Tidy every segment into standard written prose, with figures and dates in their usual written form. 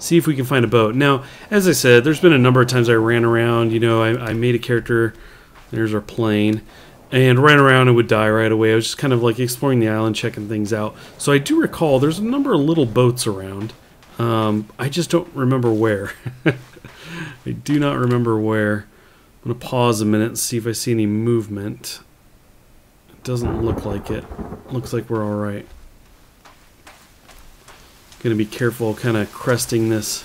see if we can find a boat. Now, as I said, there's been a number of times I ran around. You know, I made a character. There's our plane. And ran around and would die right away. I was just kind of like exploring the island, checking things out. So I do recall there's a number of little boats around. I just don't remember where. I do not remember where. I'm going to pause a minute and see if I see any movement. It doesn't look like it. Looks like we're alright. Going to be careful kind of cresting this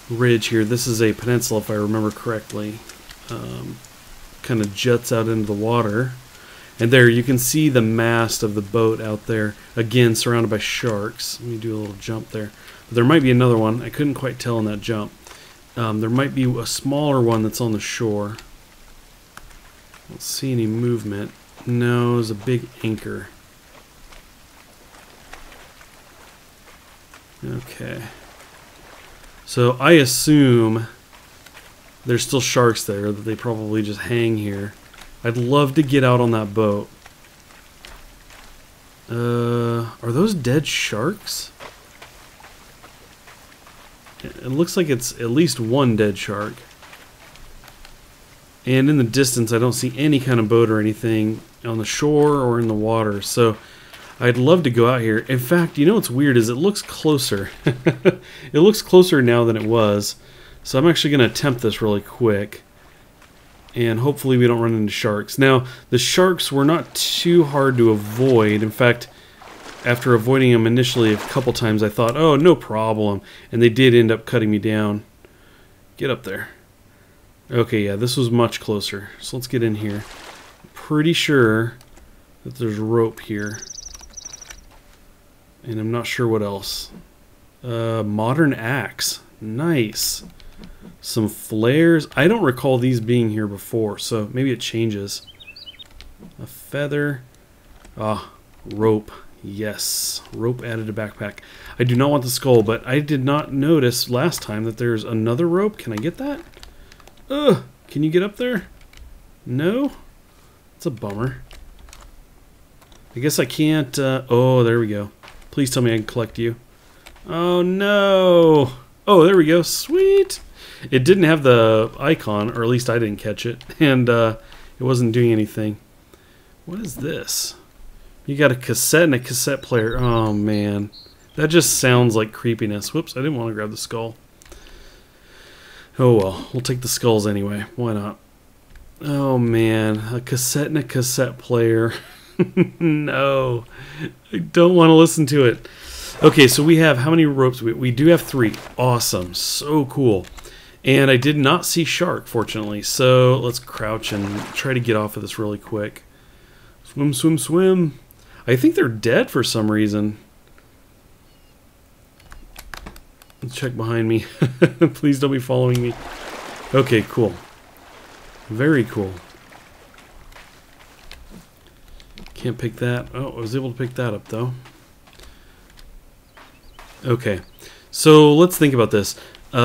ridge here. This is a peninsula if I remember correctly. Kind of juts out into the water, and there you can see the mast of the boat out there, again surrounded by sharks. Let me do a little jump there. But there might be another one. I couldn't quite tell in that jump. There might be a smaller one that's on the shore. Don't see any movement. No, there's a big anchor. Okay, so I assume there's still sharks there, that they probably just hang here. I'd love to get out on that boat. Are those dead sharks? It looks like it's at least one dead shark. And in the distance, I don't see any kind of boat or anything on the shore or in the water. So I'd love to go out here. In fact, you know what's weird is it looks closer. It looks closer now than it was. So I'm actually going to attempt this really quick, and hopefully we don't run into sharks. Now, the sharks were not too hard to avoid. In fact, after avoiding them initially a couple times, I thought, oh, no problem. And they did end up cutting me down. Get up there. Okay, yeah, this was much closer. So let's get in here. Pretty sure that there's rope here. And I'm not sure what else. Modern axe. Nice. Some flares. I don't recall these being here before, so maybe it changes. A feather. Ah, rope. Yes. Rope added to backpack. I do not want the skull, but I did not notice last time that there's another rope. Can I get that? Ugh. Can you get up there? No? It's a bummer. I guess I can't... oh, there we go. Please tell me I can collect you. Oh, no. Oh, there we go. Sweet. It didn't have the icon, or at least I didn't catch it, and it wasn't doing anything. What is this? You got a cassette and a cassette player. Oh, man. That just sounds like creepiness. Whoops, I didn't want to grab the skull. Oh, well. We'll take the skulls anyway. Why not? Oh, man. A cassette and a cassette player. No. I don't want to listen to it. Okay, so we have how many ropes? We do have 3. Awesome. So cool. And I did not see shark, fortunately. So let's crouch and try to get off of this really quick. Swim, swim, swim. I think they're dead for some reason. Let's check behind me. Please don't be following me. Okay, cool. Very cool. Can't pick that. Oh, I was able to pick that up, though. Okay, so let's think about this. There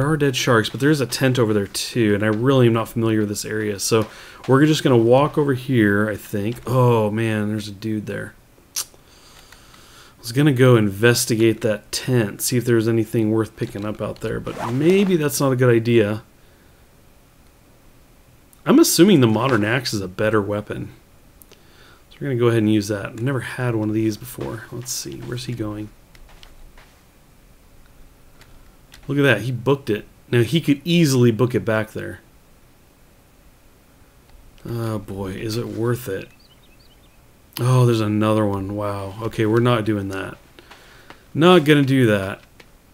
are dead sharks, but there's a tent over there too, and I really am not familiar with this area. So we're just going to walk over here, I think. Oh, man, there's a dude there. I was going to go investigate that tent, see if there's anything worth picking up out there, but maybe that's not a good idea. I'm assuming the modern axe is a better weapon. So we're going to go ahead and use that. I've never had one of these before. Let's see, where's he going? Look at that, he booked it. Now he could easily book it back there. Oh boy, is it worth it? Oh, there's another one. Wow. Okay, we're not doing that. Not gonna do that.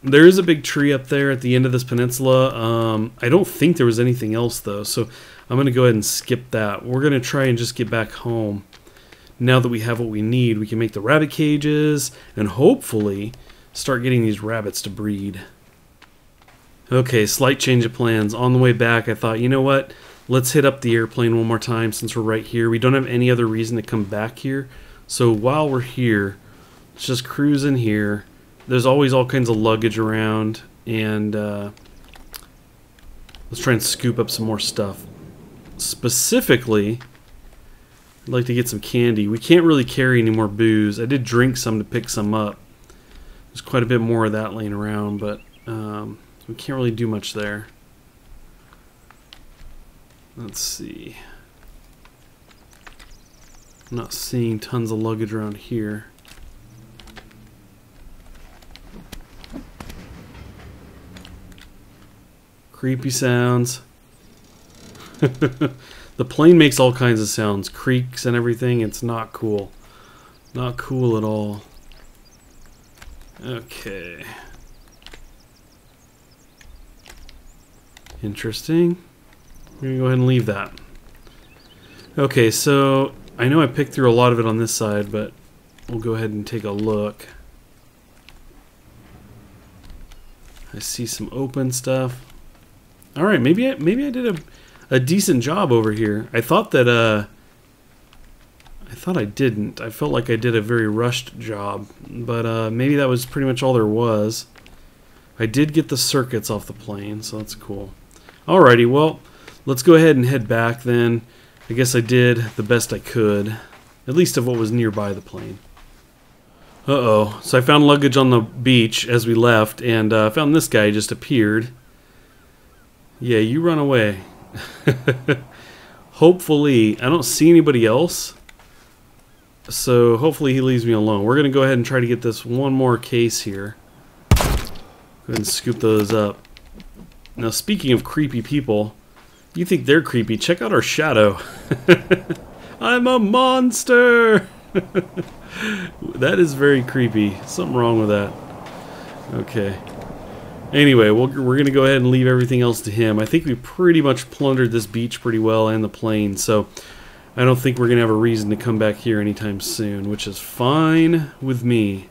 There is a big tree up there at the end of this peninsula. I don't think there was anything else though, so I'm gonna go ahead and skip that. We're gonna try and just get back home. Now that we have what we need, we can make the rabbit cages and hopefully start getting these rabbits to breed. Okay, slight change of plans. On the way back, I thought, you know what? Let's hit up the airplane one more time since we're right here. We don't have any other reason to come back here. So while we're here, let's just cruise in here. There's always all kinds of luggage around. And let's try and scoop up some more stuff. Specifically, I'd like to get some candy. We can't really carry any more booze. I did drink some to pick some up. There's quite a bit more of that laying around, but we can't really do much there. Let's see. I'm not seeing tons of luggage around here. Creepy sounds. The plane makes all kinds of sounds, creaks and everything. It's not cool. Not cool at all. Okay. Interesting. We're gonna go ahead and leave that. Okay, so I know I picked through a lot of it on this side, but we'll go ahead and take a look. I see some open stuff. All right, maybe I did a decent job over here. I thought that I thought I didn't. I felt like I did a very rushed job, but maybe that was pretty much all there was. I did get the circuits off the plane, so that's cool. Alrighty, well, let's go ahead and head back then. I guess I did the best I could, at least of what was nearby the plane. Uh-oh, so I found luggage on the beach as we left, and found this guy just appeared. Yeah, you run away. Hopefully, I don't see anybody else, so hopefully he leaves me alone. We're going to go ahead and try to get this one more case here. Go ahead and scoop those up. Now, speaking of creepy people, you think they're creepy, check out our shadow. I'm a monster! That is very creepy. Something wrong with that. Okay. Anyway, we're going to go ahead and leave everything else to him. I think we pretty much plundered this beach pretty well and the plane, so I don't think we're going to have a reason to come back here anytime soon, which is fine with me.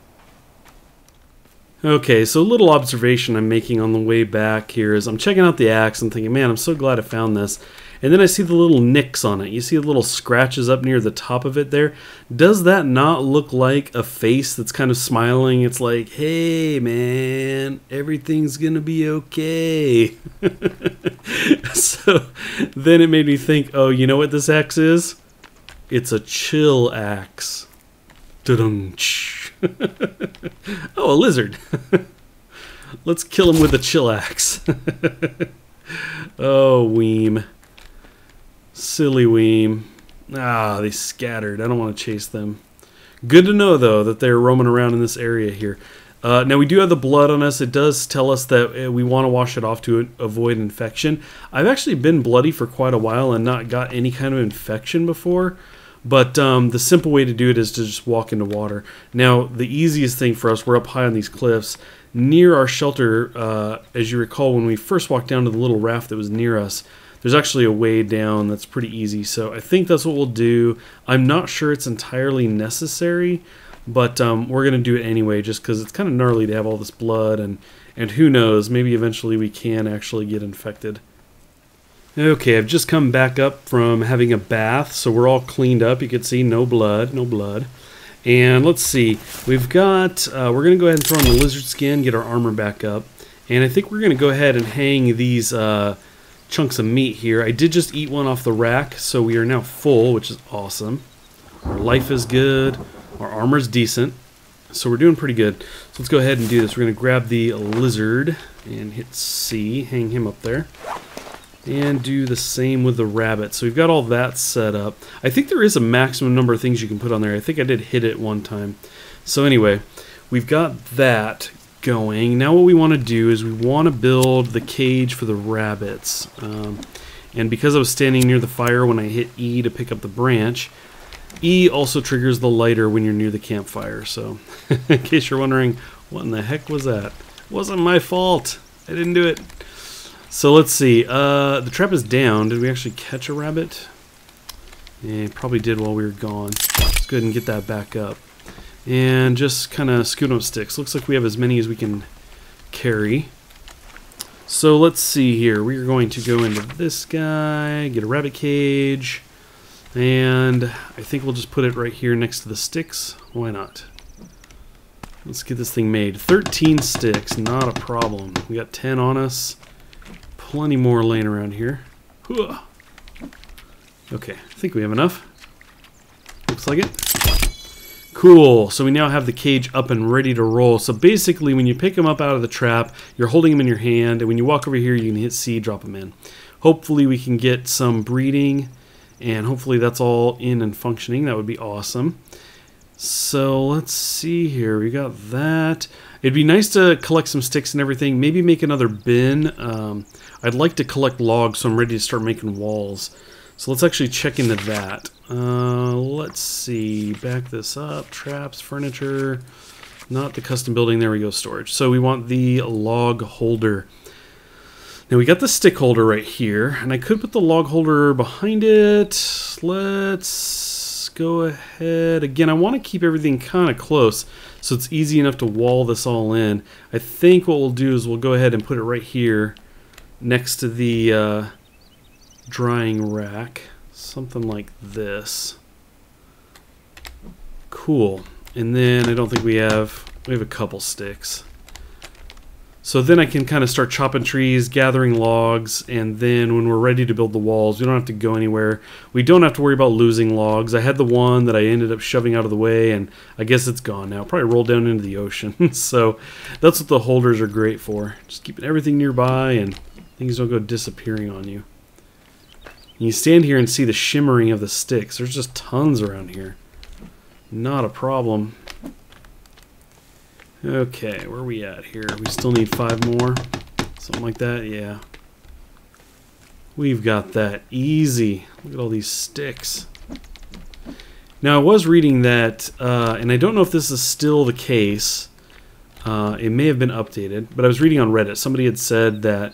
Okay, so a little observation I'm making on the way back here is I'm checking out the axe and thinking, man, I'm so glad I found this. And then I see the little nicks on it. You see the little scratches up near the top of it there? Does that not look like a face that's kind of smiling? It's like, hey, man, everything's going to be okay. So then it made me think, oh, you know what this axe is? It's a chill axe. Da-dum-ch. Oh, a lizard. Let's kill him with a chill axe. Oh, Weem. Silly Weem. Ah, they scattered. I don't want to chase them. Good to know, though, that they're roaming around in this area here. Now, we do have the blood on us. It does tell us that we want to wash it off to avoid infection. I've actually been bloody for quite a while and not got any kind of infection before. But the simple way to do it is to just walk into water. Now, the easiest thing for us, we're up high on these cliffs. Near our shelter, as you recall, when we first walked down to the little raft that was near us, there's actually a way down that's pretty easy. So I think that's what we'll do. I'm not sure it's entirely necessary, but we're going to do it anyway just because it's kind of gnarly to have all this blood. And who knows, maybe eventually we can actually get infected. Okay, I've just come back up from having a bath, so we're all cleaned up. You can see no blood, no blood. And let's see, we've got, we're going to go ahead and throw on the lizard skin, get our armor back up. And I think we're going to go ahead and hang these chunks of meat here. I did just eat one off the rack, so we are now full, which is awesome. Our life is good, our armor's decent, so we're doing pretty good. So let's go ahead and do this. We're going to grab the lizard and hit C, hang him up there. And do the same with the rabbit. So we've got all that set up. I think there is a maximum number of things you can put on there. I think I did hit it one time. So anyway, we've got that going. Now what we want to do is we want to build the cage for the rabbits. And because I was standing near the fire when I hit E to pick up the branch, E also triggers the lighter when you're near the campfire. So in case you're wondering, what in the heck was that? It wasn't my fault. I didn't do it. So let's see, the trap is down. Did we actually catch a rabbit? Yeah, probably did while we were gone. Let's go ahead and get that back up. And just kind of scoot up sticks. Looks like we have as many as we can carry. So let's see here. We are going to go into this guy, get a rabbit cage, and I think we'll just put it right here next to the sticks. Why not? Let's get this thing made. 13 sticks, not a problem. We got 10 on us. Plenty more laying around here. Okay, I think we have enough. Looks like it. Cool, so we now have the cage up and ready to roll. So basically when you pick them up out of the trap, you're holding them in your hand, and when you walk over here you can hit C, drop them in. Hopefully we can get some breeding, and hopefully that's all in and functioning. That would be awesome. So let's see here, we got that. It'd be nice to collect some sticks and everything, maybe make another bin. I'd like to collect logs so I'm ready to start making walls. So let's actually check into that. Let's see, back this up, traps, furniture, not the custom building, there we go, storage. So we want the log holder. Now we got the stick holder right here, and I could put the log holder behind it. Let's go ahead. Again, I want to keep everything kind of close so it's easy enough to wall this all in. I think what we'll do is we'll go ahead and put it right here next to the drying rack. Something like this. Cool. And then I don't think we have a couple sticks. So then I can kind of start chopping trees, gathering logs, and then when we're ready to build the walls, we don't have to go anywhere. We don't have to worry about losing logs. I had the one that I ended up shoving out of the way, and I guess it's gone now. Probably rolled down into the ocean. So that's what the holders are great for. Just keeping everything nearby and things don't go disappearing on you. You stand here and see the shimmering of the sticks. There's just tons around here. Not a problem. Okay, where are we at here? We still need 5 more. Something like that, yeah. We've got that easy. Look at all these sticks. Now I was reading that, and I don't know if this is still the case. It may have been updated, but I was reading on Reddit. Somebody had said that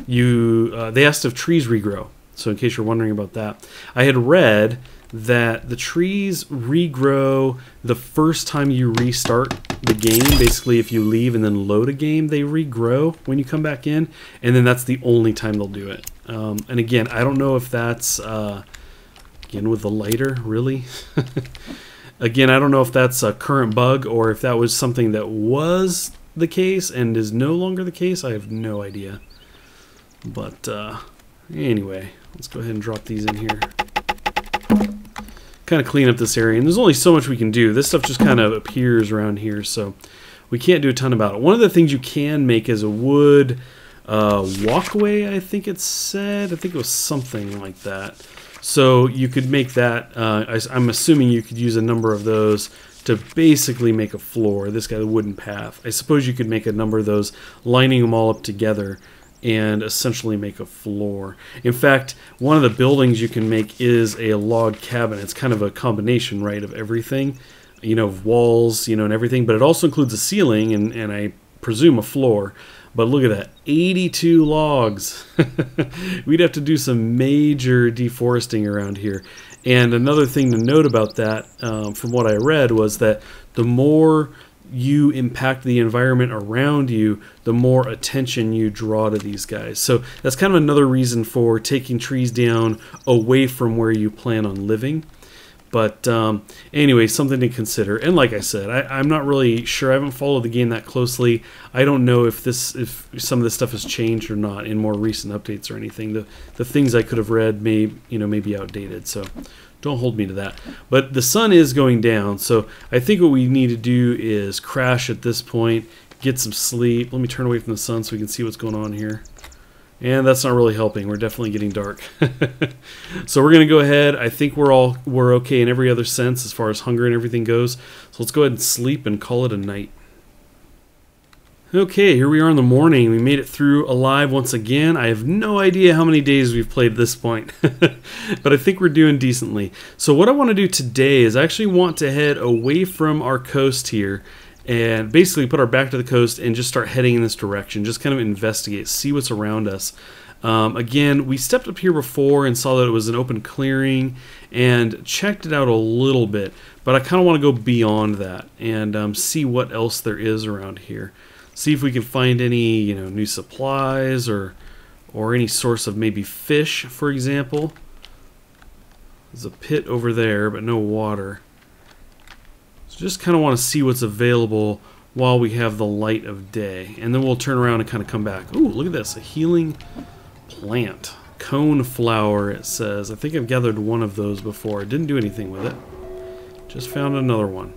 they asked if trees regrow. So in case you're wondering about that, I had read that the trees regrow the first time you restart the game. Basically, if you leave and then load a game, they regrow when you come back in, and then that's the only time they'll do it. And again, I don't know if that's, again with the lighter, really? Again, I don't know if that's a current bug or if that was something that was the case and is no longer the case. I have no idea. But anyway, let's go ahead and drop these in here. Kind of clean up this area, and there's only so much we can do. This stuff just kind of appears around here, so we can't do a ton about it. One of the things you can make is a wood walkway, I think it said. I think it was something like that. So you could make that, I'm assuming you could use a number of those to basically make a floor. This guy, the wooden path. I suppose you could make a number of those, lining them all up together and essentially make a floor. In fact, one of the buildings you can make is a log cabin. It's kind of a combination, right, of everything, you know, walls, you know, and everything, but it also includes a ceiling and I presume a floor. But look at that, 82 logs. We'd have to do some major deforesting around here. And another thing to note about that, from what I read, was that the more you impact the environment around you, the more attention you draw to these guys. So that's kind of another reason for taking trees down away from where you plan on living. But anyway, something to consider. And like I said, I'm not really sure. I haven't followed the game that closely. I don't know if some of this stuff has changed or not in more recent updates or anything. The things I could have read may be outdated. So don't hold me to that. But the sun is going down, so I think what we need to do is crash at this point, get some sleep. Let me turn away from the sun so we can see what's going on here. And that's not really helping. We're definitely getting dark. So we're going to go ahead. I think we're okay in every other sense as far as hunger and everything goes. So let's go ahead and sleep and call it a night. Okay, here we are in the morning. We made it through alive once again. I have no idea how many days we've played at this point, but I think we're doing decently. So what I want to do today is I actually want to head away from our coast here and basically put our back to the coast and just start heading in this direction, just kind of investigate, see what's around us. Again, we stepped up here before and saw that it was an open clearing and checked it out a little bit, but I kind of want to go beyond that and see what else there is around here. See if we can find any, new supplies or any source of maybe fish, for example. There's a pit over there, but no water. So just kind of want to see what's available while we have the light of day. And then we'll turn around and kind of come back. Ooh, look at this, a healing plant. Cone flower, it says. I think I've gathered one of those before. I didn't do anything with it. Just found another one.